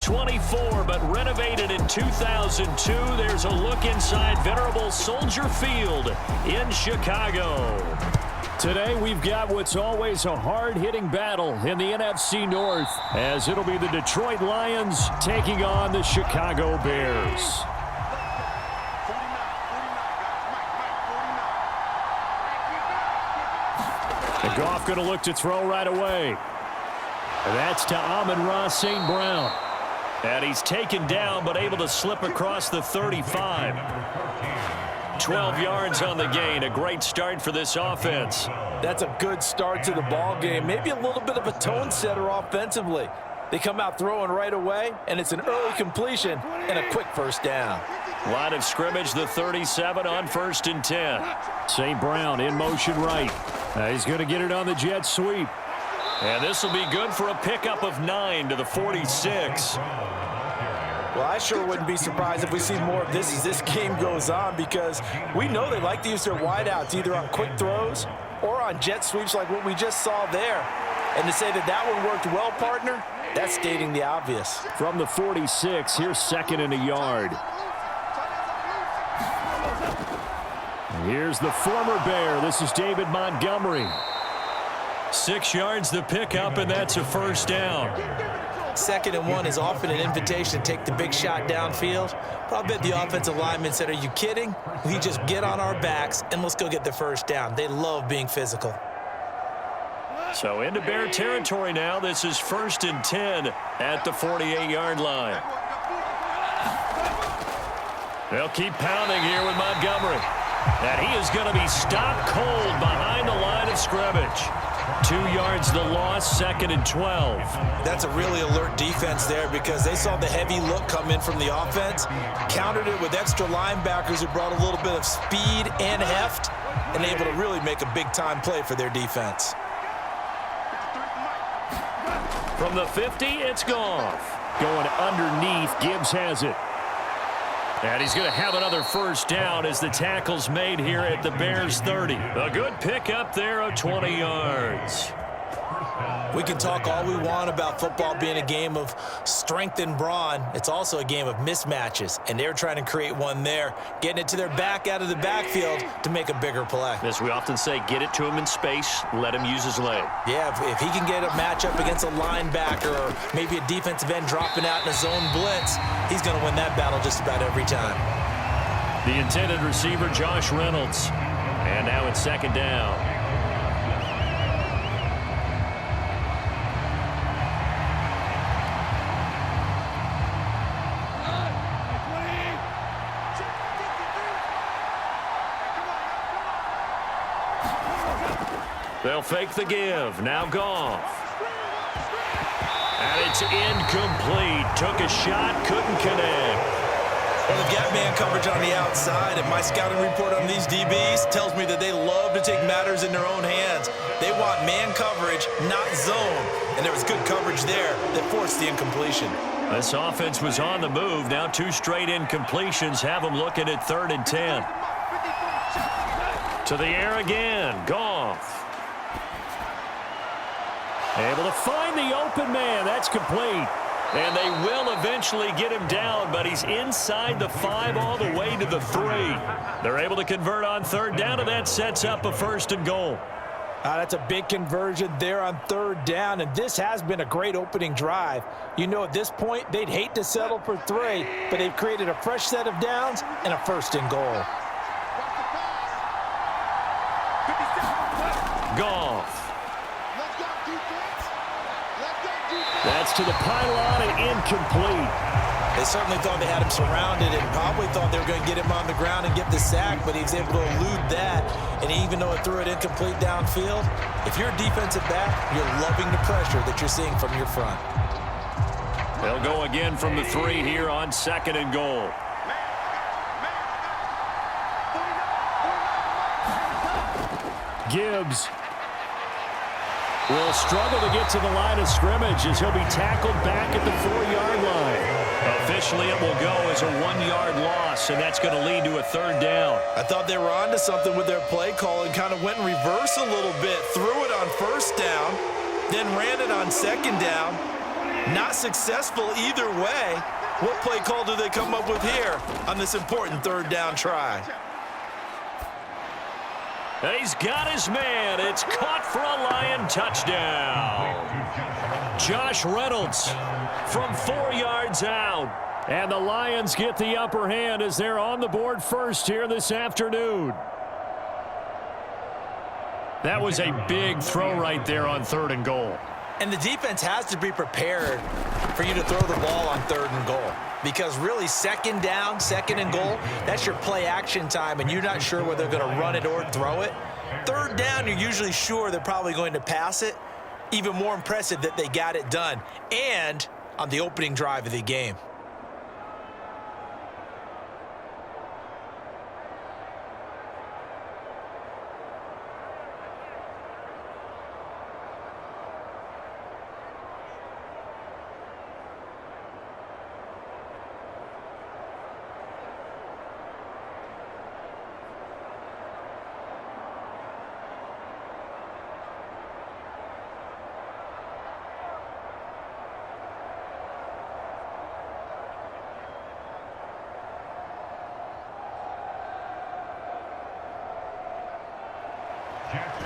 24, but renovated in 2002. There's a look inside venerable Soldier Field in Chicago. Today we've got what's always a hard-hitting battle in the NFC North, as it'll be the Detroit Lions taking on the Chicago Bears. And Goff going to look to throw right away. And that's to Amon-Ra St. Brown. And he's taken down but able to slip across the 35. 12 yards on the gain. A great start for this offense. That's a good start to the ball game. Maybe a little bit of a tone setter offensively. They come out throwing right away, and it's an early completion and a quick first down. Line of scrimmage, the 37 on 1st and 10. St. Brown in motion right. He's going to get it on the jet sweep. And this will be good for a pickup of 9 to the 46. Well, I sure wouldn't be surprised if we see more of this as this game goes on, because we know they like to use their wideouts either on quick throws or on jet sweeps like what we just saw there. And to say that that one worked well, partner, that's stating the obvious. From the 46, here's 2nd and a yard. Here's the former Bear. This is David Montgomery. 6 yards the pickup, and that's a first down. 2nd and 1 is often an invitation to take the big shot downfield. But I bet the offensive lineman said, are you kidding? We just get on our backs and let's go get the first down. They love being physical. So into Bear territory now. This is 1st and 10 at the 48-yard line. They'll keep pounding here with Montgomery. And he is going to be stopped cold behind the line of scrimmage. 2 yards the loss, 2nd and 12. That's a really alert defense there, because they saw the heavy look come in from the offense, countered it with extra linebackers who brought a little bit of speed and heft, and able to really make a big-time play for their defense. From the 50, it's Goff. Going underneath, Gibbs has it. And he's going to have another first down as the tackle's made here at the Bears 30. A good pickup there of 20 yards. We can talk all we want about football being a game of strength and brawn. It's also a game of mismatches, and they're trying to create one there, getting it to their back out of the backfield to make a bigger play. As we often say, get it to him in space, let him use his leg. Yeah, if he can get a matchup against a linebacker or maybe a defensive end dropping out in a zone blitz, he's going to win that battle just about every time. The intended receiver, Josh Reynolds. And now it's 2nd down. They'll fake the give. Now Goff. And it's incomplete. Took a shot, couldn't connect. Well, they've got man coverage on the outside, and my scouting report on these DBs tells me that they love to take matters in their own hands. They want man coverage, not zone. And there was good coverage there that forced the incompletion. This offense was on the move. Now 2 straight incompletions have them looking at 3rd and 10. To the air again. Goff. Able to find the open man. That's complete. And they will eventually get him down, but he's inside the 5 all the way to the 3. They're able to convert on 3rd down, and that sets up a 1st and goal. That's a big conversion there on 3rd down, and this has been a great opening drive. You know, at this point, they'd hate to settle for 3, but they've created a fresh set of downs and a 1st and goal. Goff. That's to the pylon and incomplete. They certainly thought they had him surrounded and probably thought they were going to get him on the ground and get the sack, but he was able to elude that. And even though it threw it incomplete downfield, if you're a defensive back, you're loving the pressure that you're seeing from your front. They'll go again from the 3 here on 2nd and goal. Gibbs will struggle to get to the line of scrimmage as he'll be tackled back at the 4-yard line. Officially, it will go as a 1-yard loss, and that's going to lead to a 3rd down. I thought they were onto something with their play call and kind of went in reverse a little bit, threw it on 1st down, then ran it on 2nd down, Not successful either way. What play call do they come up with here on this important third down try? He's got his man. It's caught for a Lion touchdown. Josh Reynolds from 4 yards out. And the Lions get the upper hand as they're on the board first here this afternoon. That was a big throw right there on 3rd and goal. And the defense has to be prepared for you to throw the ball on 3rd and goal. Because really, 2nd down, 2nd and goal, that's your play action time, and you're not sure whether they're going to run it or throw it. 3rd down, you're usually sure they're probably going to pass it. Even more impressive that they got it done, and on the opening drive of the game.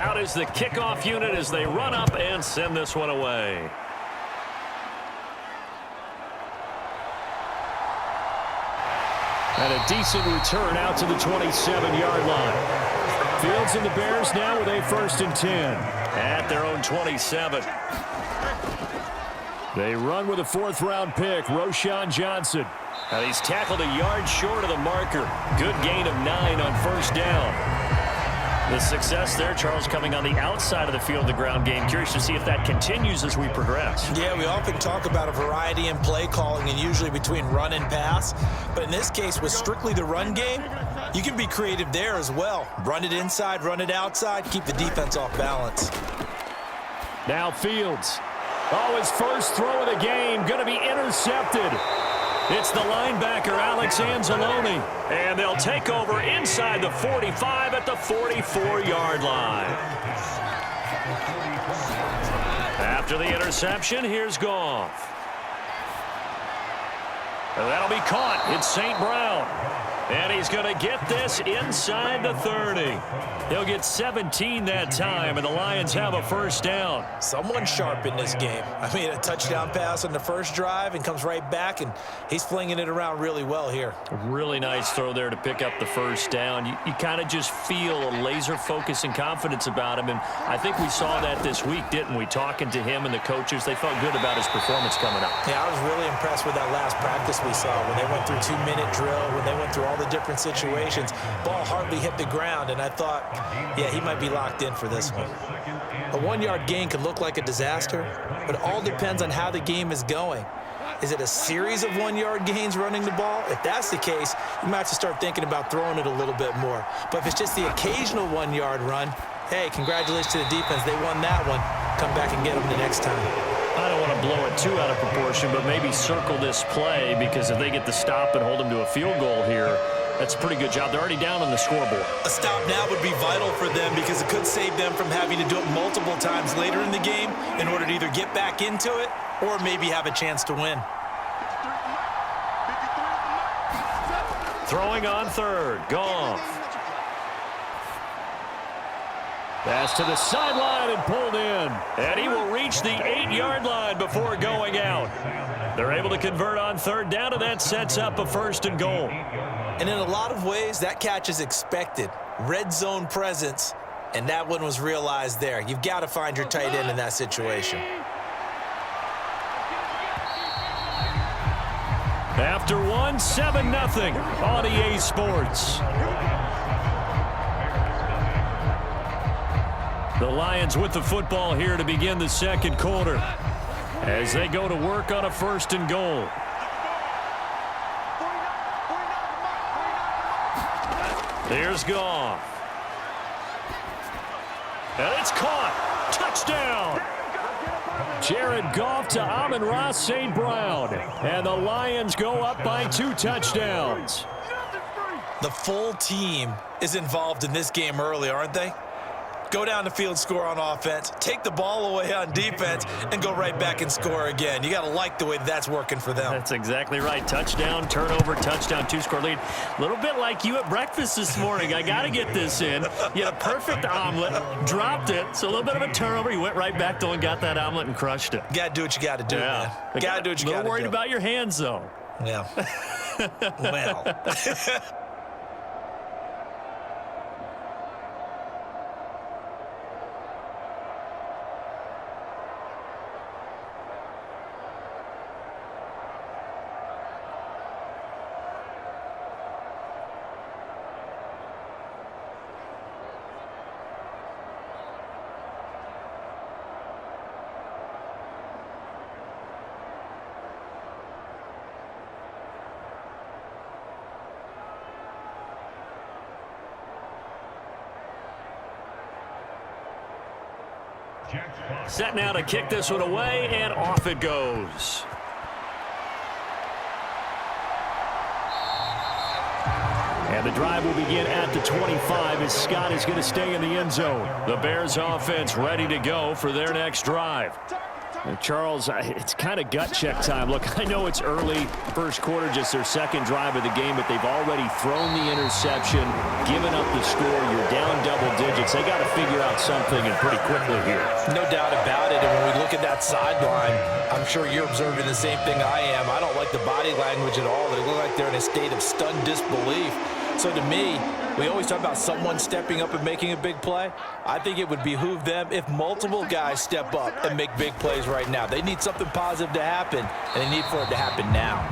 Out is the kickoff unit as they run up and send this one away. And a decent return out to the 27-yard line. Fields and the Bears now with a 1st and 10. At their own 27. They run with a 4th-round pick, Roschon Johnson. Now he's tackled a yard short of the marker. Good gain of 9 on 1st down. The success there, Charles, coming on the outside of the field, the ground game. Curious to see if that continues as we progress. Yeah, we often talk about a variety in play calling and usually between run and pass. But in this case, with strictly the run game, you can be creative there as well. Run it inside, run it outside, keep the defense off balance. Now Fields. Oh, his first throw of the game going to be intercepted. It's the linebacker, Alex Anzalone. And they'll take over inside the 45 at the 44-yard line. After the interception, here's Goff. And that'll be caught. It's St. Brown. And he's going to get this inside the 30. He'll get 17 that time, and the Lions have a 1st down. Someone sharp in this game. I mean, a touchdown pass on the first drive and comes right back, and he's flinging it around really well here. A really nice throw there to pick up the 1st down. You kind of just feel a laser focus and confidence about him, and I think we saw that this week, didn't we? Talking to him and the coaches, they felt good about his performance coming up. Yeah, I was really impressed with that last practice we saw when they went through 2-minute drill, when they went through all the different situations. Ball hardly hit the ground, and I thought, yeah, he might be locked in for this one. A 1-yard gain could look like a disaster, but it all depends on how the game is going. Is it a series of 1-yard gains running the ball? If that's the case, you might have to start thinking about throwing it a little bit more. But if it's just the occasional 1-yard run, hey, congratulations to the defense. They won that one. Come back and get them the next time. I don't want to blow it too out of proportion, but maybe circle this play, because if they get the stop and hold them to a field goal here, that's a pretty good job. They're already down on the scoreboard. A stop now would be vital for them because it could save them from having to do it multiple times later in the game in order to either get back into it or maybe have a chance to win. Throwing on 3rd, Goff. Pass to the sideline and pulled in. And he will reach the 8-yard line before going out. They're able to convert on 3rd down, and that sets up a 1st and goal. And in a lot of ways, that catch is expected. Red zone presence, and that one was realized there. You've got to find your tight end in that situation. After one, 7-0 on EA Sports. The Lions with the football here to begin the 2nd quarter as they go to work on a 1st and goal. Here's Goff. And it's caught. Touchdown. Jared Goff to Amon-Ra St. Brown. And the Lions go up by 2 touchdowns. The full team is involved in this game early, aren't they? Go down the field, score on offense, take the ball away on defense, and go right back and score again. You got to like the way that's working for them. That's exactly right. Touchdown, turnover, touchdown, 2-score lead. A little bit like you at breakfast this morning. I got to get this in. You had a perfect omelet, dropped it, so a little bit of a turnover. You went right back, though, and got that omelet and crushed it. You got to do what you got to do, man. You got to do what you got to do. A little worried about your hands, though. Yeah. Well. Set now to kick this one away, and off it goes. And the drive will begin at the 25 as Scott is going to stay in the end zone. The Bears offense ready to go for their next drive. And Charles, it's kind of gut check time. Look, I know it's early, first quarter, just their second drive of the game, but they've already thrown the interception, given up the score. You're down double digits. They got to figure out something, and pretty quickly here. No doubt about it. And when we look at that sideline, I'm sure you're observing the same thing I am. I don't like the body language at all. They look like they're in a state of stunned disbelief. So to me, we always talk about someone stepping up and making a big play. I think it would behoove them if multiple guys step up and make big plays right now. They need something positive to happen, and they need for it to happen now.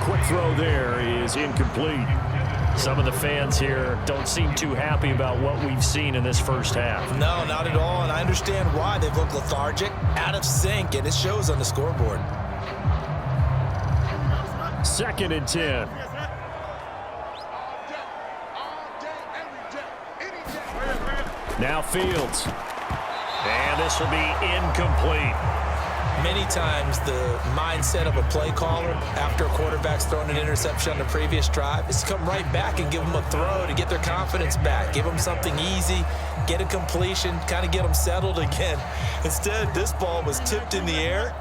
Quick throw there is incomplete. Some of the fans here don't seem too happy about what we've seen in this first half. No, not at all, and I understand why. They've looked lethargic, out of sync, and it shows on the scoreboard. 2nd and 10. Now Fields. And this will be incomplete. Many times the mindset of a play caller after a quarterback's thrown an interception on the previous drive is to come right back and give them a throw to get their confidence back. Give them something easy, get a completion, kind of get them settled again. Instead, this ball was tipped in the air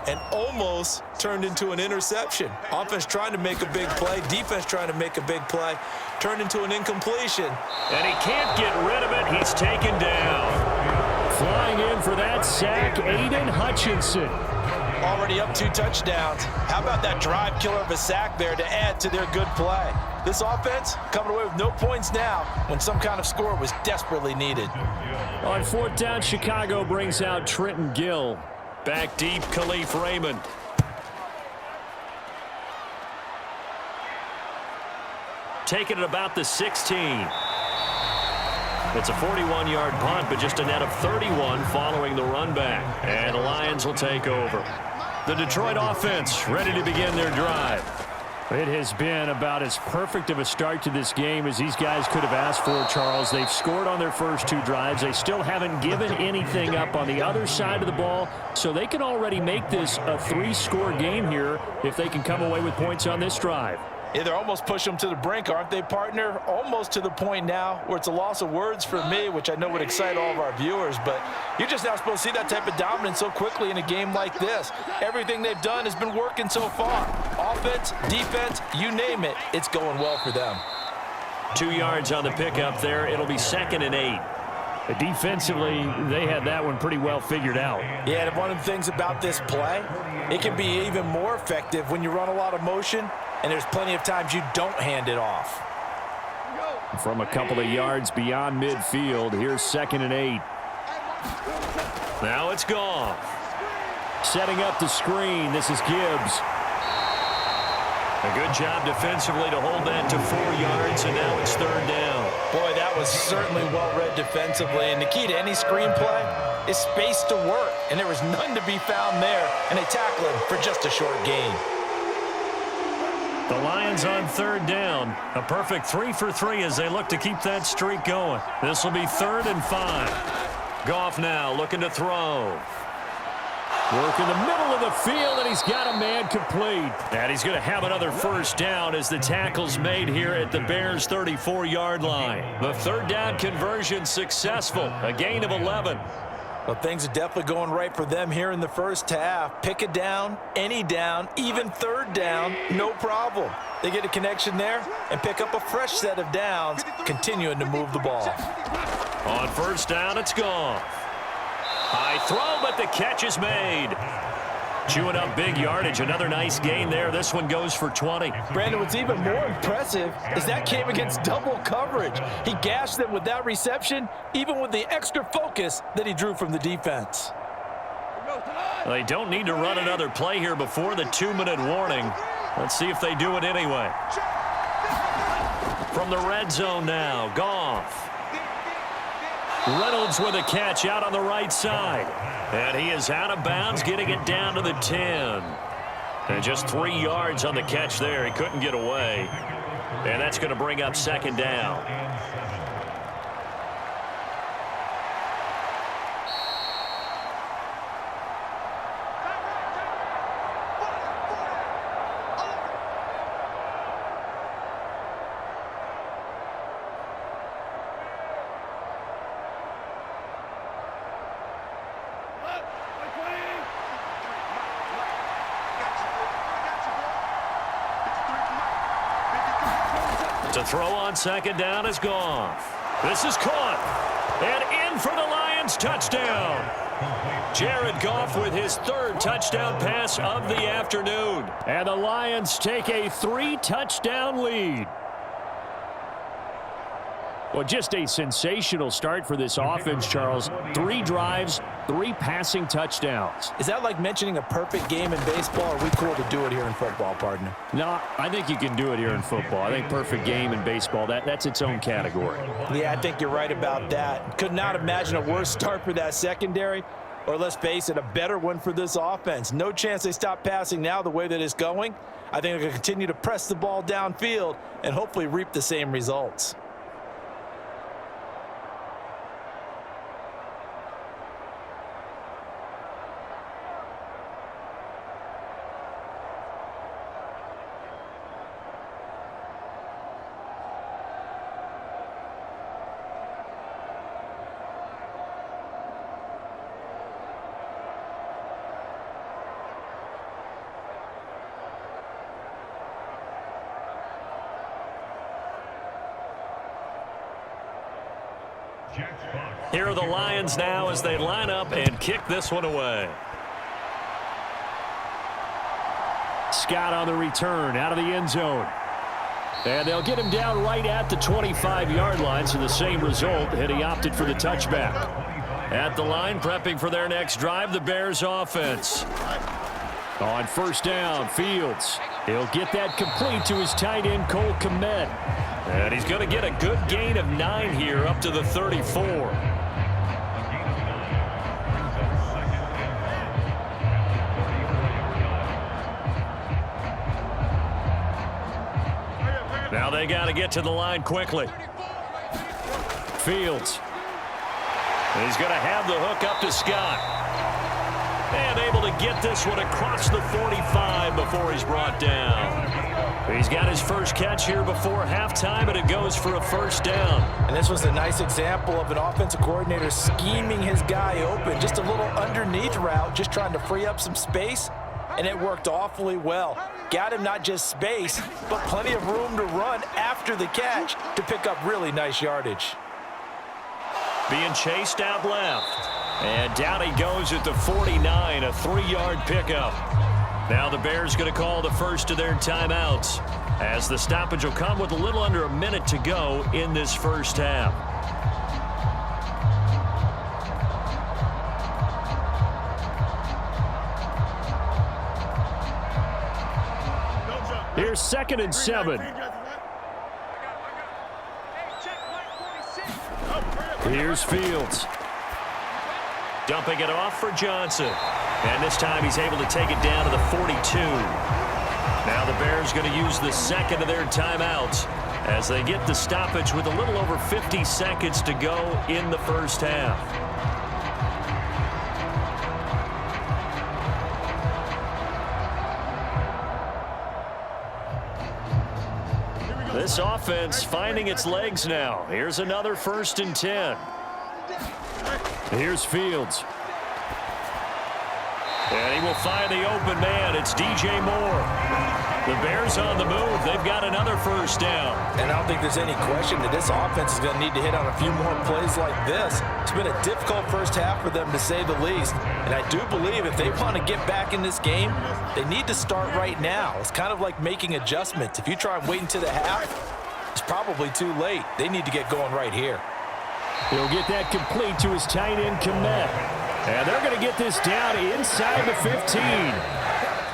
and almost turned into an interception. Offense trying to make a big play, defense trying to make a big play, turned into an incompletion. And he can't get rid of it. He's taken down. Flying in for that sack, Aiden Hutchinson. Already up 2 touchdowns. How about that drive killer of a sack there to add to their good play? This offense coming away with no points now when some kind of score was desperately needed. On 4th down, Chicago brings out Trenton Gill. Back deep, Khalif Raymond. Taking it about the 16. It's a 41-yard punt, but just a net of 31 following the run back. And the Lions will take over. The Detroit offense ready to begin their drive. It has been about as perfect of a start to this game as these guys could have asked for, Charles. They've scored on their first 2 drives. They still haven't given anything up on the other side of the ball, so they can already make this a 3-score game here if they can come away with points on this drive. Yeah, they're almost pushing them to the brink, aren't they, partner? Almost to the point now where it's a loss of words for me, which I know would excite all of our viewers, but you're just now supposed to see that type of dominance so quickly in a game like this. Everything they've done has been working so far. Offense, defense, you name it, it's going well for them. 2 yards on the pickup there. It'll be 2nd and 8. Defensively, they had that one pretty well figured out. Yeah, and one of the things about this play, it can be even more effective when you run a lot of motion, and there's plenty of times you don't hand it off. From a couple of yards beyond midfield, here's 2nd and 8. Now it's gone. Setting up the screen, this is Gibbs. A good job defensively to hold that to 4 yards, and now it's 3rd down. Boy, that was certainly well-read defensively, and the key to any screenplay is space to work, and there was none to be found there, and they tackle him for just a short gain. The Lions on 3rd down. A perfect 3 for 3 as they look to keep that streak going. This will be 3rd and 5. Goff now looking to throw. Work in the middle of the field, and he's got a man complete. And he's going to have another first down as the tackle's made here at the Bears' 34-yard line. The third down conversion successful, a gain of 11. Well, things are definitely going right for them here in the first half. Pick a down, any down, even third down, no problem. They get a connection there and pick up a fresh set of downs, continuing to move the ball. On first down, it's gone. High throw, but the catch is made. Chewing up big yardage. Another nice gain there. This one goes for 20. Brandon, what's even more impressive is that came against double coverage. He gashed them with that reception, even with the extra focus that he drew from the defense. They don't need to run another play here before the 2-minute warning. Let's see if they do it anyway. From the red zone now, Goff. Reynolds with a catch out on the right side. And he is out of bounds, getting it down to the 10. And just 3 yards on the catch there. He couldn't get away. And that's going to bring up second down. To throw on second down is Goff. This is caught. And in for the Lions touchdown. Jared Goff with his third touchdown pass of the afternoon. And the Lions take a 3-touchdown lead. Well, just a sensational start for this offense, Charles. 3 drives, 3 passing touchdowns. Is that like mentioning a perfect game in baseball, or are we cool to do it here in football, partner? No, I think you can do it here in football. I think perfect game in baseball, that's its own category. Yeah, I think you're right about that. Could not imagine a worse start for that secondary, or let's face it, a better one for this offense. No chance they stop passing now the way that it's going. I think they're going to continue to press the ball downfield and hopefully reap the same results. Here are the Lions now as they line up and kick this one away. Scott on the return out of the end zone. And they'll get him down right at the 25-yard line, so the same result, and he opted for the touchback. At the line, prepping for their next drive, the Bears offense. On first down, Fields. He'll get that complete to his tight end, Cole Kmet. And he's going to get a good gain of 9 here up to the 34. Now they got to get to the line quickly. Fields. He's going to have the hook up to Scott. And able to get this one across the 45 before he's brought down. He's got his first catch here before halftime, and it goes for a first down. And this was a nice example of an offensive coordinator scheming his guy open. Just a little underneath route, just trying to free up some space, and it worked awfully well. Got him not just space, but plenty of room to run after the catch to pick up really nice yardage. Being chased out left. And down he goes at the 49, a 3-yard pickup. Now the Bears going to call the first of their timeouts, as the stoppage will come with a little under a minute to go in this first half. Here's 2nd and 7. Here's Fields. Dumping it off for Johnson. And this time he's able to take it down to the 42. Now the Bears going to use the second of their timeouts as they get the stoppage with a little over 50 seconds to go in the first half. This offense finding its legs now. Here's another 1st and 10. Here's Fields. And he will find the open man. It's DJ Moore. The Bears on the move. They've got another 1st down. And I don't think there's any question that this offense is going to need to hit on a few more plays like this. It's been a difficult first half for them, to say the least. And I do believe if they want to get back in this game, they need to start right now. It's kind of like making adjustments. If you try and wait until the half, it's probably too late. They need to get going right here. He'll get that complete to his tight end, Komet. And they're going to get this down inside the 15.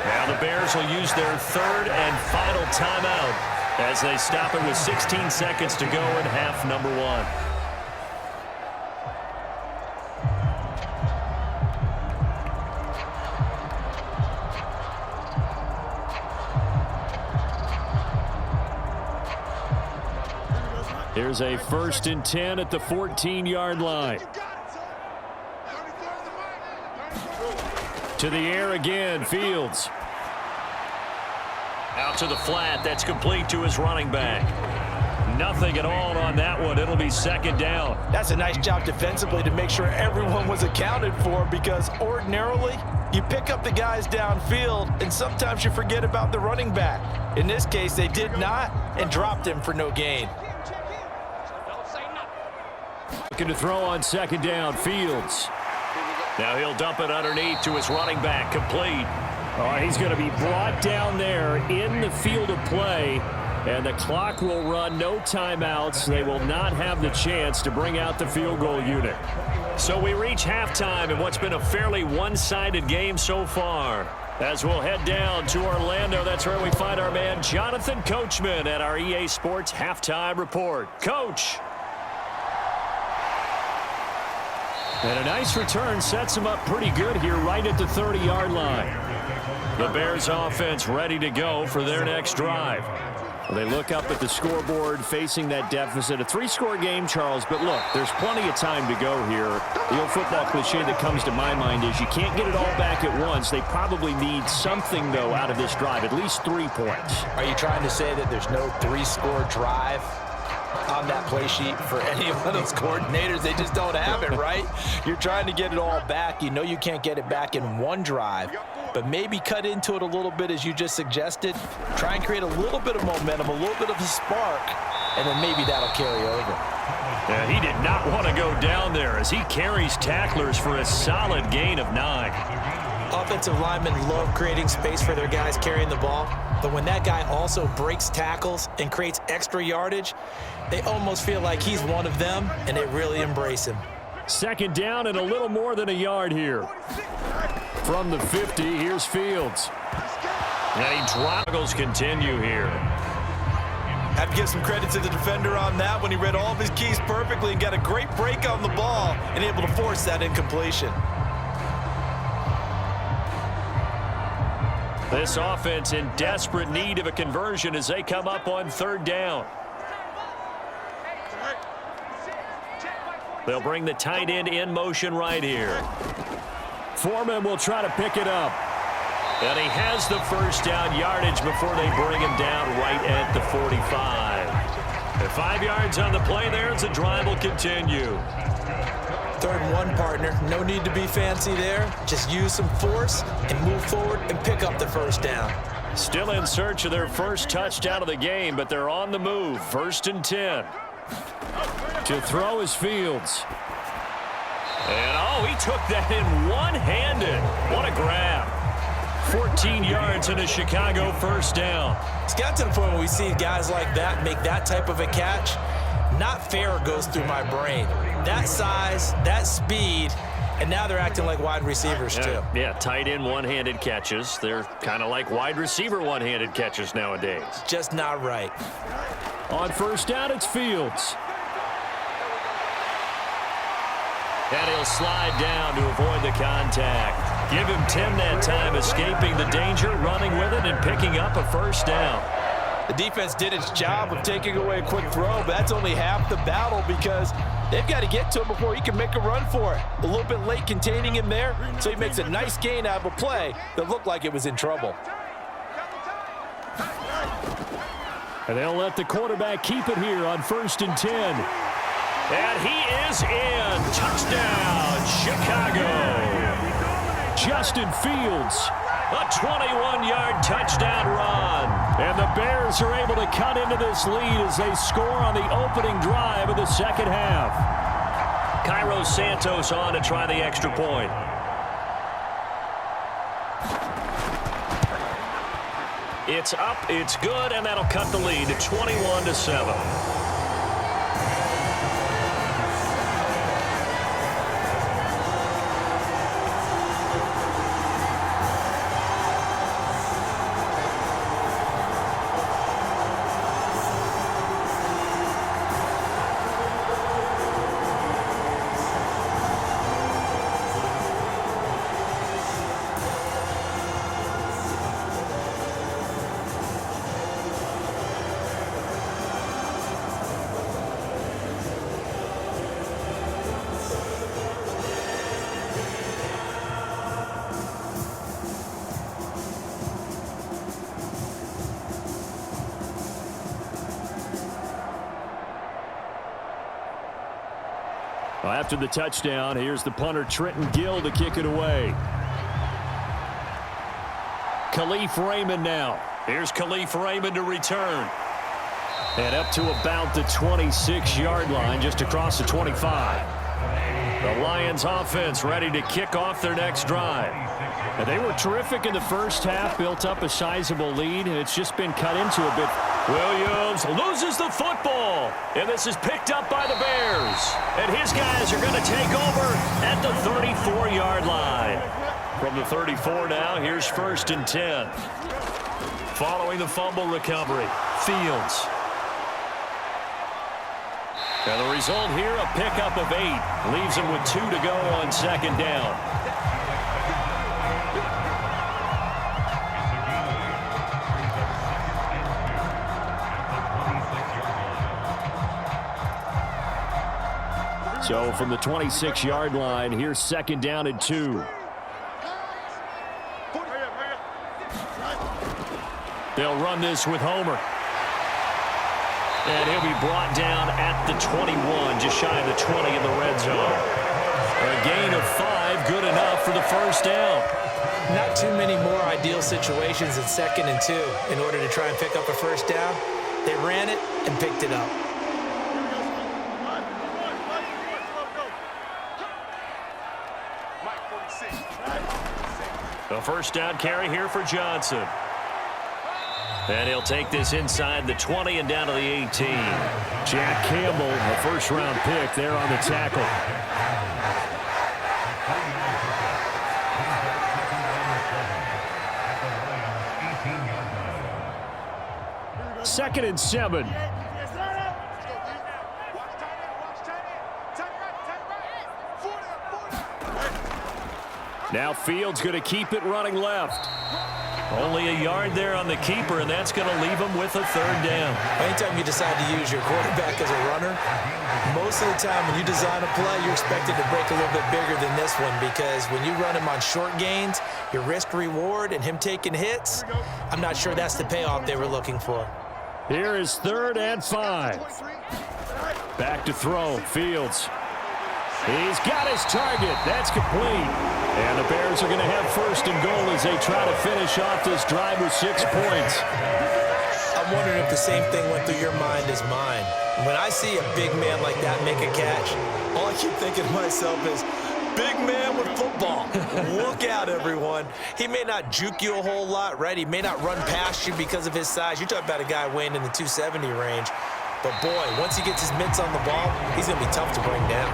Now the Bears will use their 3rd and final timeout as they stop it with 16 seconds to go in half number 1. Here's a 1st and 10 at the 14-yard line. To the air again, Fields. Out to the flat. That's complete to his running back. Nothing at all on that one. It'll be 2nd down. That's a nice job defensively to make sure everyone was accounted for, because ordinarily you pick up the guys downfield and sometimes you forget about the running back. In this case, they did not and dropped him for no gain. Looking to throw on 2nd down, Fields. Now he'll dump it underneath to his running back, complete. He's going to be brought down there in the field of play, and the clock will run, no timeouts. They will not have the chance to bring out the field goal unit. So we reach halftime in what's been a fairly one-sided game so far. As we'll head down to Orlando, that's where we find our man Jonathan Coachman at our EA Sports Halftime Report. Coach. And a nice return sets him up pretty good here right at the 30-yard line. The Bears offense ready to go for their next drive. Well, they look up at the scoreboard facing that deficit. A 3-score game, Charles, but look, there's plenty of time to go here. The old football cliche that comes to my mind is you can't get it all back at once. They probably need something, though, out of this drive, at least 3 points. Are you trying to say that there's no 3-score drive on that play sheet for any of those coordinators? They just don't have it, right? You're trying to get it all back. You know you can't get it back in one drive, but maybe cut into it a little bit as you just suggested. Try and create a little bit of momentum, a little bit of a spark, and then maybe that'll carry over. Yeah, he did not want to go down there as he carries tacklers for a solid gain of 9. Offensive linemen love creating space for their guys carrying the ball, but when that guy also breaks tackles and creates extra yardage, they almost feel like he's one of them, and they really embrace him. 2nd down and a little more than a yard here. From the 50, here's Fields. And he struggles continue here. Have to give some credit to the defender on that when he read all of his keys perfectly and got a great break on the ball and able to force that incompletion. This offense in desperate need of a conversion as they come up on 3rd down. They'll bring the tight end in motion right here. Foreman will try to pick it up. And he has the 1st down yardage before they bring him down right at the 45. And 5 yards on the play there as the drive will continue. 3rd and 1, partner. No need to be fancy there. Just use some force and move forward and pick up the 1st down. Still in search of their first touchdown of the game, but they're on the move. 1st and 10. To throw is Fields. And, he took that in one-handed. What a grab. 14 yards and a Chicago 1st down. It's got to the point where we see guys like that make that type of a catch. Not fair goes through my brain. That size, that speed, and now they're acting like wide receivers too. Yeah, tight end one-handed catches. They're kind of like wide receiver one-handed catches nowadays. Just not right. On 1st down, it's Fields. And he'll slide down to avoid the contact. Give him 10 that time, escaping the danger, running with it, and picking up a 1st down. The defense did its job of taking away a quick throw, but that's only half the battle because they've got to get to him before he can make a run for it. A little bit late containing him there, so he makes a nice gain out of a play that looked like it was in trouble. And they'll let the quarterback keep it here on 1st and 10. And he is in. Touchdown, Chicago. Justin Fields, a 21-yard touchdown run. And the Bears are able to cut into this lead as they score on the opening drive of the second half. Cairo Santos on to try the extra point. It's up, it's good, and that'll cut the lead to 21-7. After the touchdown, here's the punter Trenton Gill to kick it away. Khalif Raymond now. Here's Khalif Raymond to return. And up to about the 26-yard line, just across the 25. The Lions offense ready to kick off their next drive. And they were terrific in the first half, built up a sizable lead, and it's just been cut into a bit. Williams loses the football, and this is picked up by the Bears. And his guys are going to take over at the 34-yard line. From the 34 now, here's 1st and 10. Following the fumble recovery, Fields. And the result here, a pickup of 8. Leaves him with 2 to go on 2nd down. So from the 26-yard line, here's 2nd down and 2. They'll run this with Homer. And he'll be brought down at the 21, just shy of the 20 in the red zone. A gain of 5, good enough for the 1st down. Not too many more ideal situations in 2nd and 2 in order to try and pick up a 1st down. They ran it and picked it up. A 1st down carry here for Johnson. And he'll take this inside the 20 and down to the 18. Jack Campbell, a 1st-round pick there on the tackle. 2nd and 7. Now Fields going to keep it running left. Only a yard there on the keeper, and that's going to leave him with a 3rd down. Anytime you decide to use your quarterback as a runner, most of the time when you design a play, you're expected to break a little bit bigger than this one, because when you run him on short gains, your risk-reward and him taking hits, I'm not sure that's the payoff they were looking for. Here is 3rd and 5. Back to throw, Fields. He's got his target. That's complete. And the Bears are going to have 1st and goal as they try to finish off this drive with 6 points. I'm wondering if the same thing went through your mind as mine. When I see a big man like that make a catch, all I keep thinking to myself is, big man with football. Look out, everyone. He may not juke you a whole lot, right? He may not run past you because of his size. You're talking about a guy weighing in the 270 range. But, boy, once he gets his mitts on the ball, he's going to be tough to bring down.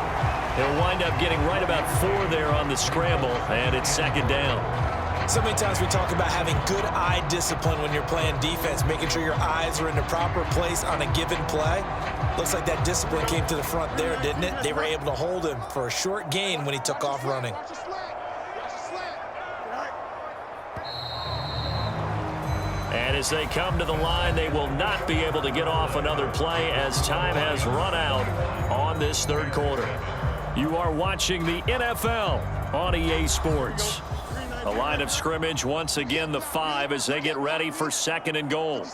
He'll wind up getting right about 4 there on the scramble, and it's 2nd down. So many times we talk about having good eye discipline when you're playing defense, making sure your eyes are in the proper place on a given play. Looks like that discipline came to the front there, didn't it? They were able to hold him for a short gain when he took off running. And as they come to the line, they will not be able to get off another play as time has run out on this 3rd quarter. You are watching the NFL on EA Sports. The line of scrimmage, once again, the 5 as they get ready for 2nd and goal.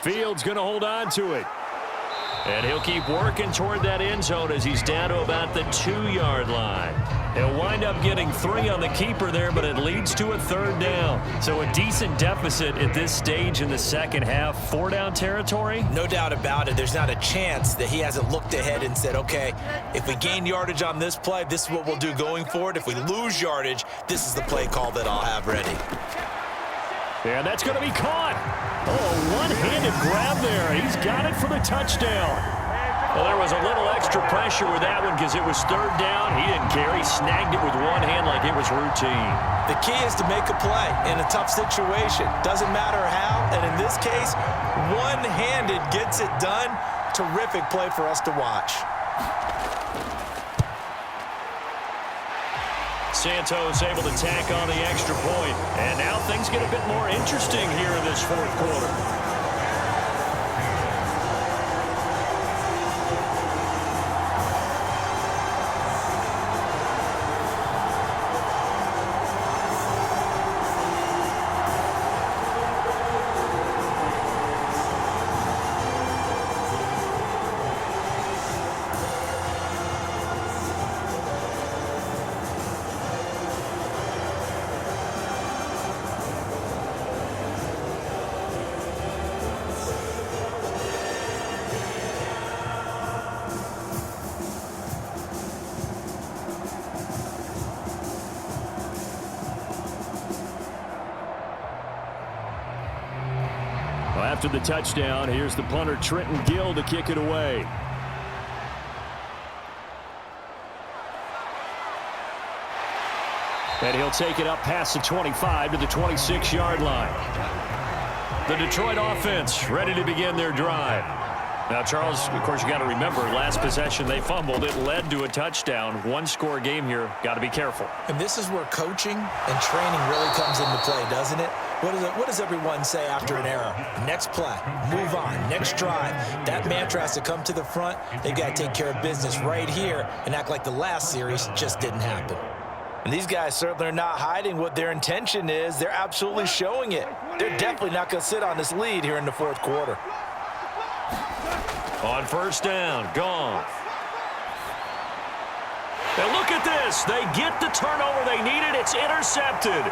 Fields going to hold on to it. And he'll keep working toward that end zone as he's down to about the 2-yard line. He'll wind up getting 3 on the keeper there, but it leads to a 3rd down. So a decent deficit at this stage in the second half. 4-down territory? No doubt about it. There's not a chance that he hasn't looked ahead and said, okay, if we gain yardage on this play, this is what we'll do going forward. If we lose yardage, this is the play call that I'll have ready. And that's going to be caught. Oh, one-handed grab there. He's got it for the touchdown. Well, there was a little extra pressure with that one because it was 3rd down. He didn't care. He snagged it with one hand like it was routine. The key is to make a play in a tough situation. Doesn't matter how, and in this case, one-handed gets it done. Terrific play for us to watch. Santos able to tack on the extra point. And now things get a bit more interesting here in this 4th quarter. After the touchdown, here's the punter, Trenton Gill, to kick it away. And he'll take it up past the 25 to the 26-yard line. The Detroit offense ready to begin their drive. Now, Charles, of course, you got to remember, last possession they fumbled. It led to a touchdown. One-score game here. Got to be careful. And this is where coaching and training really comes into play, doesn't it? What does everyone say after an error? Next play, move on, next drive. That mantra has to come to the front. They've got to take care of business right here and act like the last series just didn't happen. And these guys certainly are not hiding what their intention is. They're absolutely showing it. They're definitely not going to sit on this lead here in the 4th quarter. On 1st down, gone. And look at this. They get the turnover they needed. It's intercepted.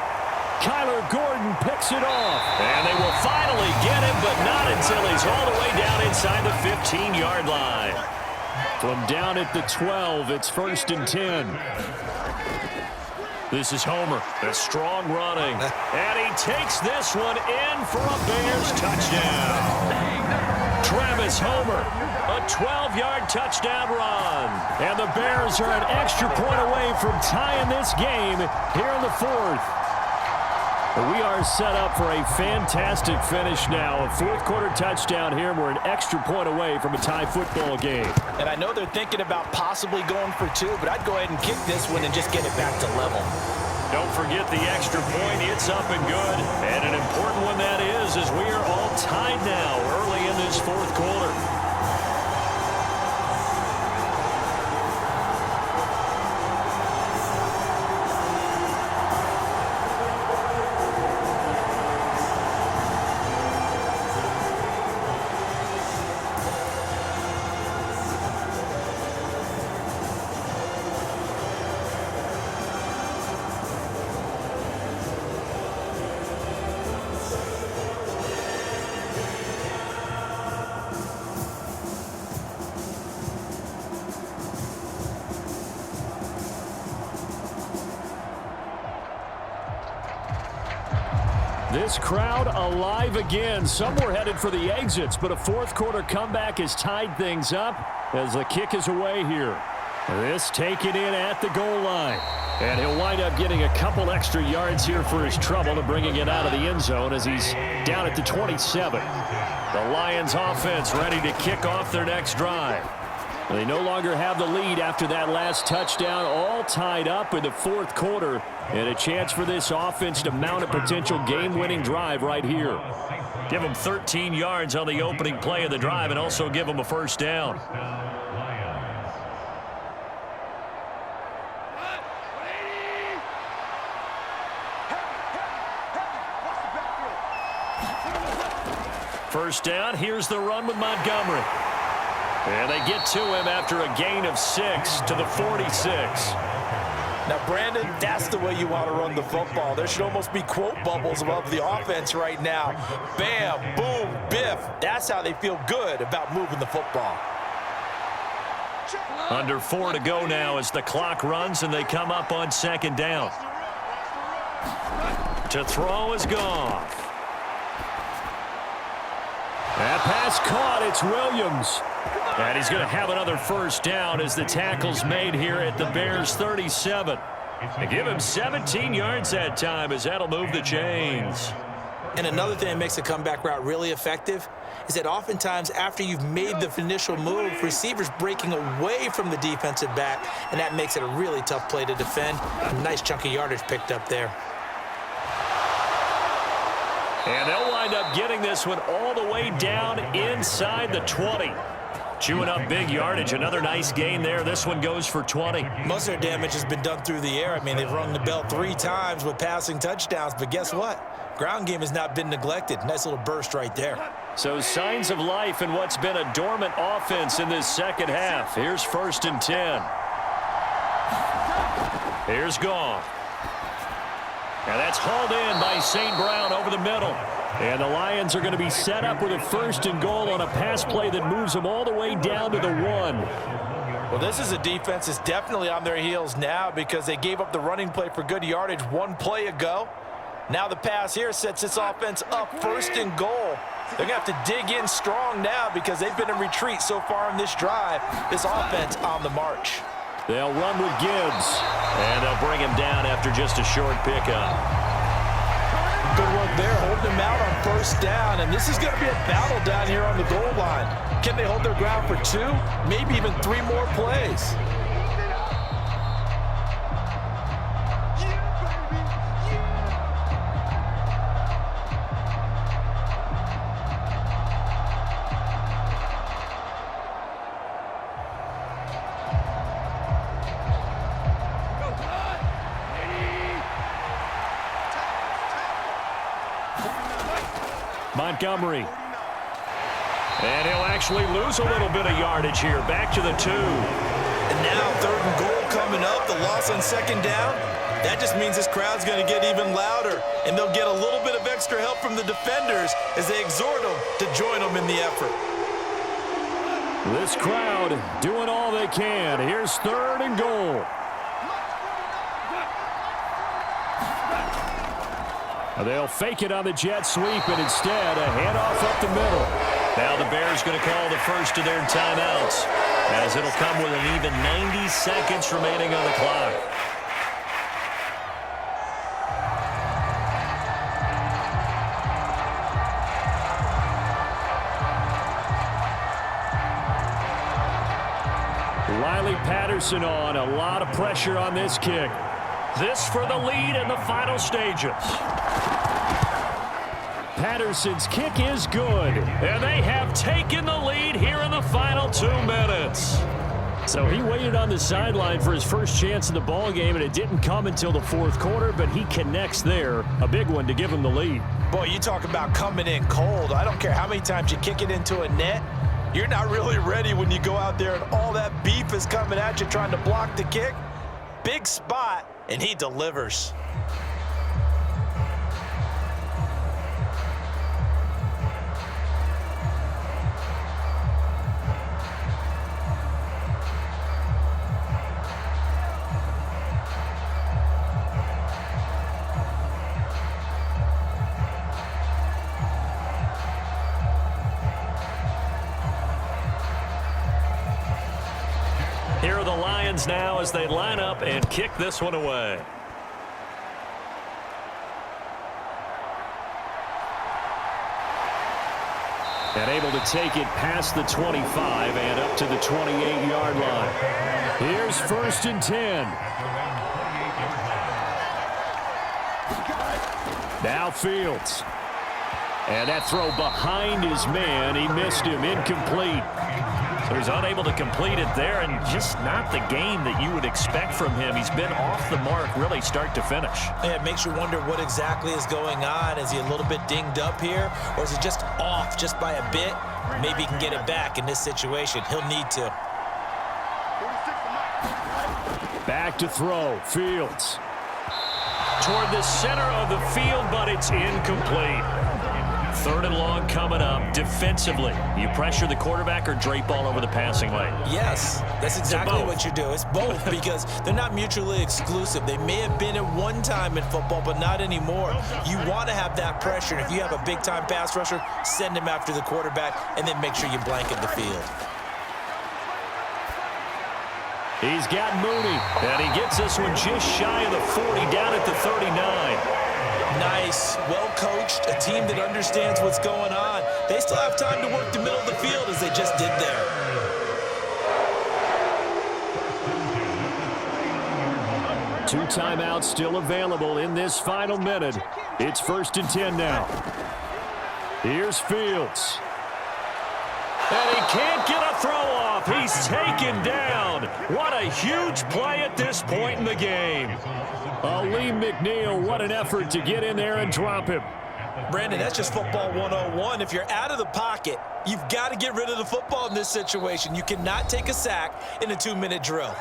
Kyler Gordon picks it off. And they will finally get him, but not until he's all the way down inside the 15-yard line. From down at the 12, it's 1st and 10. This is Homer. A strong running. And he takes this one in for a Bears touchdown. Travis Homer, a 12-yard touchdown run. And the Bears are an extra point away from tying this game here in the 4th. We are set up for a fantastic finish now. A 4th quarter touchdown here. We're an extra point away from a tie football game. And I know they're thinking about possibly going for 2, but I'd go ahead and kick this one and just get it back to level. Don't forget the extra point. It's up and good. And an important one that is, as we are all tied now early in this 4th quarter. This crowd alive again. Some were headed for the exits, but a 4th quarter comeback has tied things up as the kick is away here. This taken in at the goal line. And he'll wind up getting a couple extra yards here for his trouble to bringing it out of the end zone as he's down at the 27. The Lions offense ready to kick off their next drive. They no longer have the lead after that last touchdown, all tied up in the 4th quarter, and a chance for this offense to mount a potential game-winning drive right here. Give them 13 yards on the opening play of the drive and also give them a 1st down. First down, here's the run with Montgomery. And they get to him after a gain of 6 to the 46. Now, Brandon, that's the way you want to run the football. There should almost be quote bubbles above the offense right now. Bam, boom, biff. That's how they feel good about moving the football. Under 4 to go now as the clock runs and they come up on second down. To throw is Goff. That pass caught. It's Williams. And he's going to have another first down as the tackle's made here at the Bears' 37. They give him 17 yards that time as that'll move the chains. And another thing that makes a comeback route really effective is that oftentimes after you've made the initial move, receivers breaking away from the defensive back, and that makes it a really tough play to defend. A nice chunk of yardage picked up there. And they'll wind up getting this one all the way down inside the 20. Chewing up big yardage. Another nice gain there. This one goes for 20. Most of their damage has been done through the air. I mean, they've rung the bell 3 times with passing touchdowns, but guess what? Ground game has not been neglected. Nice little burst right there. So signs of life in what's been a dormant offense in this second half. Here's 1st and 10. Here's Goff. And that's hauled in by St. Brown over the middle. And the Lions are going to be set up with a 1st and goal on a pass play that moves them all the way down to the 1. Well, this is a defense that's definitely on their heels now because they gave up the running play for good yardage 1 play ago. Now the pass here sets this offense up 1st and goal. They're going to have to dig in strong now because they've been in retreat so far in this drive. This offense on the march. They'll run with Gibbs. And they'll bring him down after just a short pickup. Good work there, holding him out on 1st down. And this is going to be a battle down here on the goal line. Can they hold their ground for 2, maybe even 3 more plays? Montgomery. And he'll actually lose a little bit of yardage here. Back to the 2. And now 3rd and goal coming up. The loss on 2nd down. That just means this crowd's going to get even louder. And they'll get a little bit of extra help from the defenders as they exhort them to join them in the effort. This crowd doing all they can. Here's 3rd and goal. They'll fake it on the jet sweep, and instead a handoff up the middle. Now the Bears going to call the first of their timeouts, as it'll come with an even 90 seconds remaining on the clock. Riley Patterson on. A lot of pressure on this kick. This for the lead in the final stages. Patterson's kick is good, and they have taken the lead here in the final 2 minutes. So he waited on the sideline for his first chance in the ball game, and it didn't come until the 4th quarter, but he connects there. A big one to give him the lead. Boy, you talk about coming in cold. I don't care how many times you kick it into a net. You're not really ready when you go out there and all that beef is coming at you trying to block the kick. Big spot, and he delivers. Here are the Lions now as they line up and kick this one away. And able to take it past the 25 and up to the 28-yard line. Here's 1st and 10. Now Fields. And that throw behind his man. He missed him. Incomplete. He's unable to complete it there, and just not the game that you would expect from him. He's been off the mark really start to finish. Yeah, it makes you wonder what exactly is going on. Is he a little bit dinged up here, or is he just off just by a bit? Maybe he can get it back in this situation. He'll need to. Back to throw. Fields. Toward the center of the field, but it's incomplete. 3rd and long coming up. Defensively, you pressure the quarterback or drape all over the passing lane? Yes, that's exactly what you do. It's both because they're not mutually exclusive. They may have been at one time in football, but not anymore. You want to have that pressure. And if you have a big-time pass rusher, send him after the quarterback, and then make sure you blanket the field. He's got Mooney, and he gets this one just shy of the 40, down at the 39. Nice, well-coached, a team that understands what's going on. They still have time to work the middle of the field as they just did there. Two timeouts still available in this final minute. It's 1st and 10 now. Here's Fields. And he can't get a throw off. He's taken down. What a huge play at this point in the game. Lee McNeil, what an effort to get in there and drop him. Brandon, that's just football 101. If you're out of the pocket, you've got to get rid of the football in this situation. You cannot take a sack in a 2-minute drill.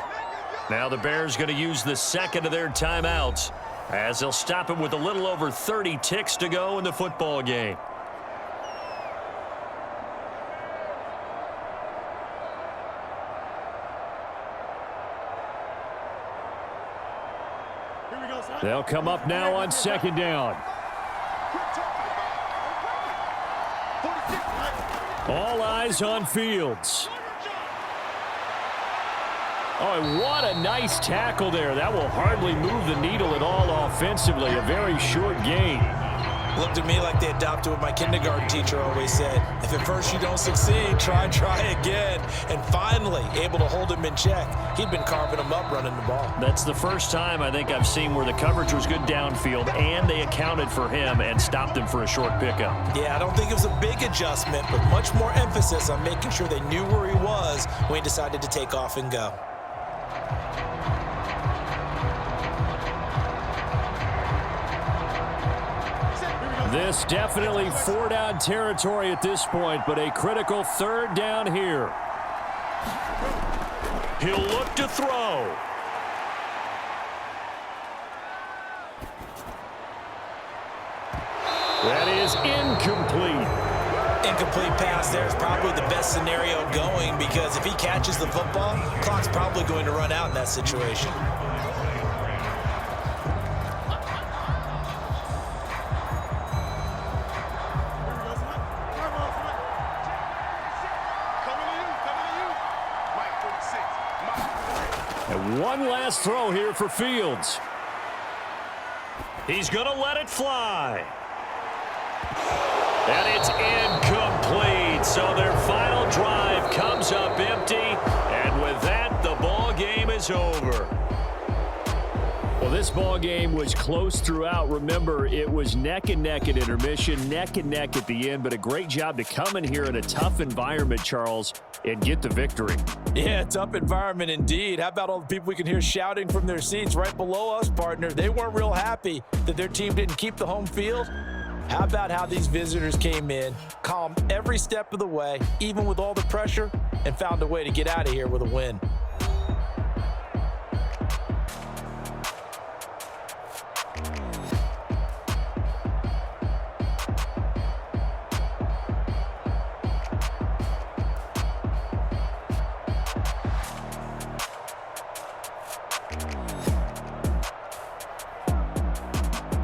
Now the Bears going to use the second of their timeouts as they'll stop him with a little over 30 ticks to go in the football game. They'll come up now on 2nd down. All eyes on Fields. Oh, and what a nice tackle there. That will hardly move the needle at all offensively. A very short gain. Looked to me like they adopted what my kindergarten teacher always said. If at first you don't succeed, try again. And finally, able to hold him in check. He'd been carving him up running the ball. That's the first time I think I've seen where the coverage was good downfield and they accounted for him and stopped him for a short pickup. Yeah, I don't think it was a big adjustment, but much more emphasis on making sure they knew where he was when he decided to take off and go. This definitely 4-down territory at this point, but a critical 3rd down here. He'll look to throw. That is incomplete. Incomplete pass there is probably the best scenario going because if he catches the football, clock's probably going to run out in that situation. And one last throw here for Fields. He's going to let it fly. And it's incomplete. So their final drive comes up empty. And with that, the ball game is over. Well, this ball game was close throughout. Remember, it was neck and neck at intermission, neck and neck at the end, but a great job to come in here in a tough environment, Charles, and get the victory. Yeah, tough environment indeed. How about all the people we can hear shouting from their seats right below us, partner? They weren't real happy that their team didn't keep the home field. How about how these visitors came in, calmed every step of the way, even with all the pressure, and found a way to get out of here with a win.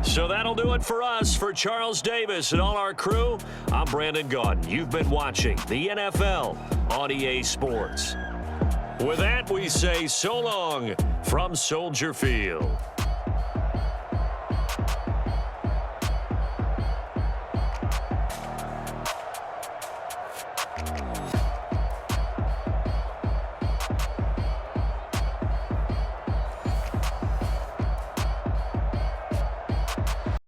So that'll do it for us. For Charles Davis and all our crew, I'm Brandon Gaudin. You've been watching the NFL on EA Sports. With that, we say so long from Soldier Field.